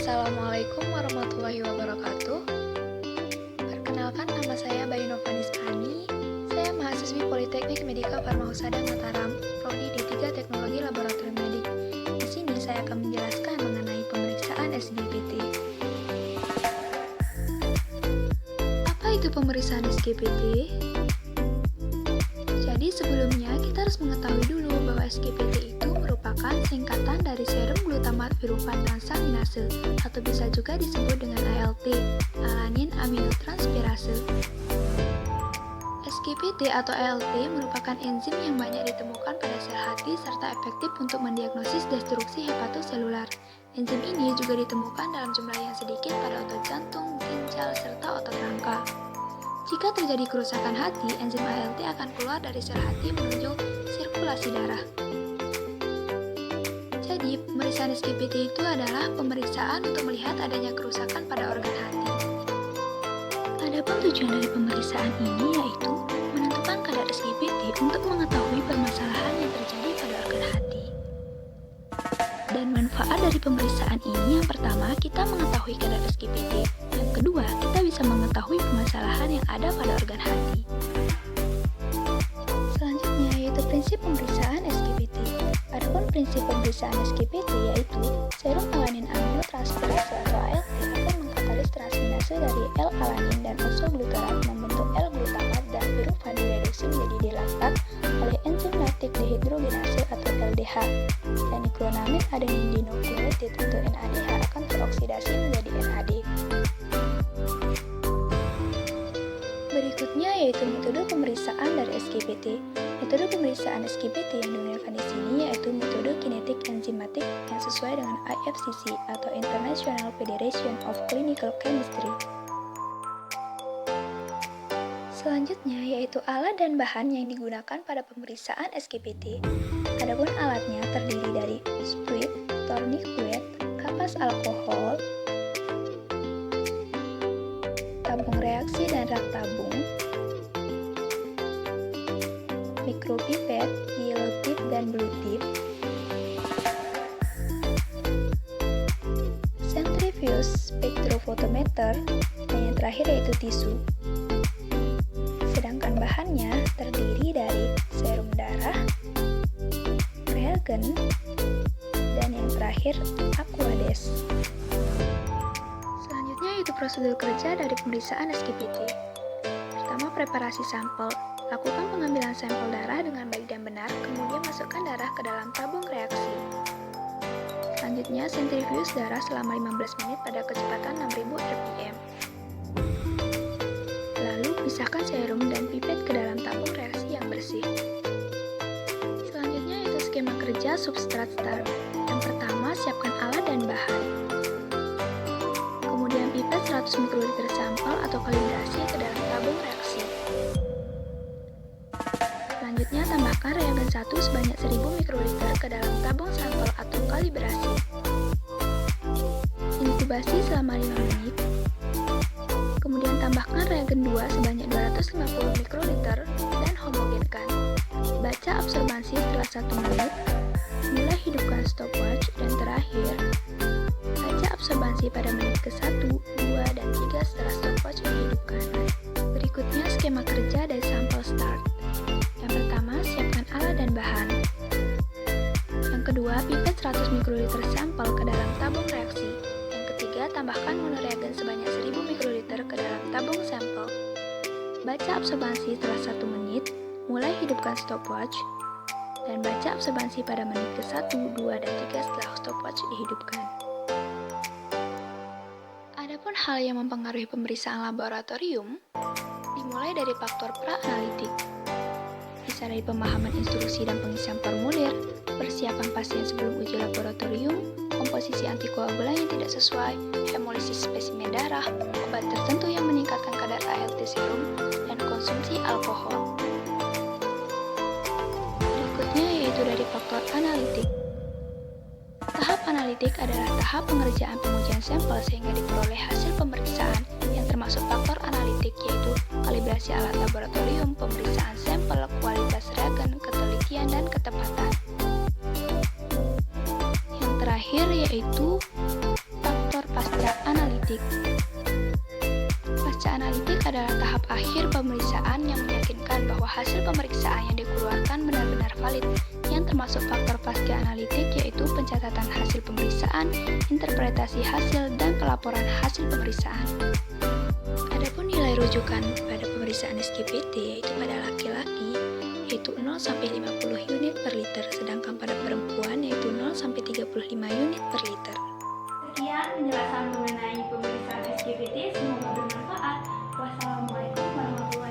Assalamualaikum warahmatullahi wabarakatuh. Perkenalkan, nama saya Bayu Novanisani. Saya mahasiswi Politeknik Medika Farmahusada Mataram, Prodi D3 Teknologi Laboratorium Medik. Di sini saya akan menjelaskan mengenai pemeriksaan SGPT. Apa itu pemeriksaan SGPT? Jadi sebelumnya kita harus mengetahui dulu bahwa SGPT itu merupakan singkatan dari serum glutamat viruvan transaminase atau bisa juga disebut dengan ALT, alanin aminotransferase. SGPT atau ALT merupakan enzim yang banyak ditemukan pada sel hati serta efektif untuk mendiagnosis destruksi hepatoselular. Enzim ini juga ditemukan dalam jumlah yang sedikit pada otot jantung, ginjal, serta otot rangka. Jika terjadi kerusakan hati, enzim ALT akan keluar dari sel hati menuju sirkulasi darah. Jadi, pemeriksaan SGPT itu adalah pemeriksaan untuk melihat adanya kerusakan pada organ hati. Adapun tujuan dari pemeriksaan ini yaitu menentukan kadar SGPT untuk mengetahui permasalahan yang terjadi pada organ hati. Dan manfaat dari pemeriksaan ini yang pertama, kita mengetahui kadar SGPT. Yang kedua, kita bisa mengetahui permasalahan yang ada pada organ hati. Selanjutnya yaitu prinsip pemeriksaan SGPT. Adapun prinsip pemeriksaan SGPT yaitu serum alanin aminotransferase atau ALT akan mengkatalis transminase dari L-alanin dan isoglutarat membentuk L-glutamat dan viruvan direduksi menjadi dilaktat oleh enzim lactic dehydrogenase atau LDH. Dan niklonamid adenin dinukleotid atau NADH akan teroksidasi menjadi NAD. Berikutnya yaitu metode pemeriksaan dari SGPT. Metode pemeriksaan SGPT yang digunakan di sini yaitu metode kinetik enzimatik yang sesuai dengan IFCC atau International Federation of Clinical Chemistry. Selanjutnya yaitu alat dan bahan yang digunakan pada pemeriksaan SGPT. Adapun alatnya terdiri dari spuit, tourniquet, kapas alkohol, tabung reaksi dan rak tabung, mikropipet, yellow tip dan blue tip, centrifuge, spektrofotometer, dan yang terakhir yaitu tisu. Sedangkan bahannya terdiri dari serum darah, reagen, dan yang terakhir aquades. Selanjutnya yaitu prosedur kerja dari pemeriksaan SGPT. Pertama, preparasi sampel. Lakukan pengambilan sampel darah dengan baik dan benar, kemudian masukkan darah ke dalam tabung reaksi. Selanjutnya, sentrifuge darah selama 15 menit pada kecepatan 6000 rpm. Lalu, pisahkan serum dan pipet ke dalam tabung reaksi yang bersih. Selanjutnya, yaitu skema kerja substrat start. Yang pertama, siapkan alat dan bahan. Kemudian, pipet 100 ml sampel atau kalibrasi ke dalam tabung reaksi. Selanjutnya, tambahkan reagen 1 sebanyak 1000 mikroliter ke dalam tabung sampel atau kalibrasi. Inkubasi selama 5 menit. Kemudian tambahkan reagen 2 sebanyak 250 mikroliter dan homogenkan. Baca absorbansi setelah 1 menit. Mulai hidupkan stopwatch dan terakhir, baca absorbansi pada menit ke-1, 2, dan 3 setelah stopwatch dihidupkan. Berikutnya skema kerja dari sampel start. Yang pertama, siapkan alat dan bahan. Yang kedua, pipet 100 ml sampel ke dalam tabung reaksi. Yang ketiga, tambahkan monoreagen sebanyak 1000 mikroliter ke dalam tabung sampel. Baca absorbansi setelah 1 menit, mulai hidupkan stopwatch, dan baca absorbansi pada menit ke-1, 2, dan 3 setelah stopwatch dihidupkan. Adapun hal yang mempengaruhi pemeriksaan laboratorium, dimulai dari faktor pra-analitik. Bisa dari pemahaman instruksi dan pengisian formulir, persiapan pasien sebelum uji laboratorium, komposisi antikoagulan yang tidak sesuai, hemolisis spesimen darah, obat tertentu yang meningkatkan kadar ALT serum, dan konsumsi alkohol. Berikutnya yaitu dari faktor analitik. Tahap analitik adalah tahap pengerjaan pengujian sampel sehingga diperoleh hasil pemeriksaan yang termasuk faktor analitik yaitu kalibrasi alat laboratorium, pemeriksaan sampel, kualitas reagen, ketelitian, dan ketepatan. Yang terakhir yaitu faktor adalah tahap akhir pemeriksaan yang meyakinkan bahwa hasil pemeriksaan yang dikeluarkan benar-benar valid, yang termasuk faktor pasca analitik yaitu pencatatan hasil pemeriksaan, interpretasi hasil, dan pelaporan hasil pemeriksaan. Adapun nilai rujukan pada pemeriksaan SGPT yaitu pada laki-laki yaitu 0-50 unit per liter, sedangkan pada perempuan yaitu 0-35 unit per liter. Sekian penjelasan mengenai pemeriksaan SGPT, semoga bermanfaat. Wassalamualaikum warahmatullahi wabarakatuh.